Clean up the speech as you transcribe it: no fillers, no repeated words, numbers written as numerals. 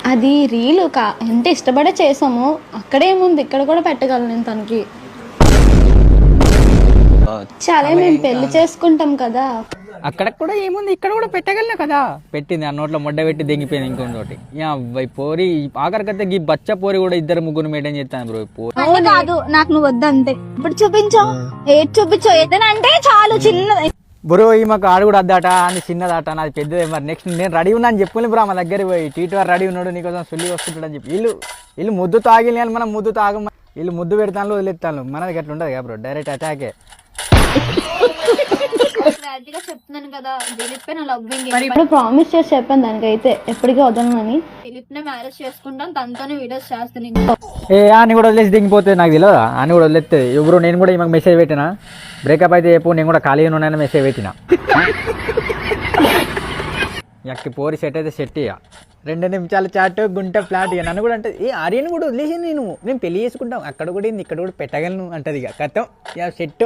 అది రీలు అంటే ఇష్టపడే చేసాము. అక్కడేముంది, ఇక్కడ కూడా పెట్టగలను నేను తనకి. చాలా మేము పెళ్లి చేసుకుంటాం కదా. అక్కడ కూడా ఏముంది, ఇక్కడ కూడా పెట్టగలను కదా. పెట్టింది ఆ నోట్లో మొడ్డ పెట్టి దెంగిపోయింది ఇంకోటి. పోరి ఆఖరికైతే ఈ బచ్చ పోరి కూడా ఇద్దరు ముగ్గురు మెయింటైన్ చేస్తాను బ్రో. పోరి కాదు, నాకు నువ్వు వద్దంతే. ఇప్పుడు చూపించు, ఏది చూపించు, ఏదైనా అంటే చాలు. చిన్నది బ్రో ఈ మాకు ఆడు కూడా అద్దాట, అని చిన్నదాట, నాది పెద్దదే. మరి నెక్స్ట్ నేను రెడీ ఉన్నా అని చెప్పుకోలే బ్రో. మా దగ్గర పోయి టీటీఆర్ రెడీ ఉన్నాడు నీకోసం సుల్లి వస్తుంటాడు అని చెప్పి వీళ్ళు ముద్దు తాగి మనం ముద్దు తాగ, వీళ్ళు ముద్దు పెడతాను వదిలేస్తాను. మనది అట్లా ఉండదు కదా బ్రో, డైరెక్ట్ అటాకే. చెప్తున్నాను కదా, దిలీప్ నా లవ్వింగ్. ఇప్పుడు ప్రామిస్ చేసి చెప్పాను దానికైతే ఎప్పటికీ వదలనని. దిలీప్ నే మ్యారేజ్ చేసుకుంటాను, తనతోనే వీడియోస్ చేస్తాను. అని కూడా వదిలేసి దిగిపోతే నాకు తెలియదా, అని కూడా వదిలేస్తే ఎవరు. నేను కూడా ఈమెకు మెసేజ్ పెట్టినా, బ్రేకప్ అయితే చెప్పు నేను కూడా ఖాళీగా ఉన్నానని మెసేజ్ పెట్టినా. ఎక్కి పోరి సెట్ అయితే సెట్ ఇక 2 నిమిషాలు చాట్ గుంట ఫ్లాట్. ఇక నన్ను కూడా అంటే ఆర్యను కూడా వదిలేసి నేను పెళ్లి చేసుకుంటాం, అక్కడ కూడా ఇక్కడ కూడా పెట్టగలను అంటది. ఇక కథం ఇక సెట్.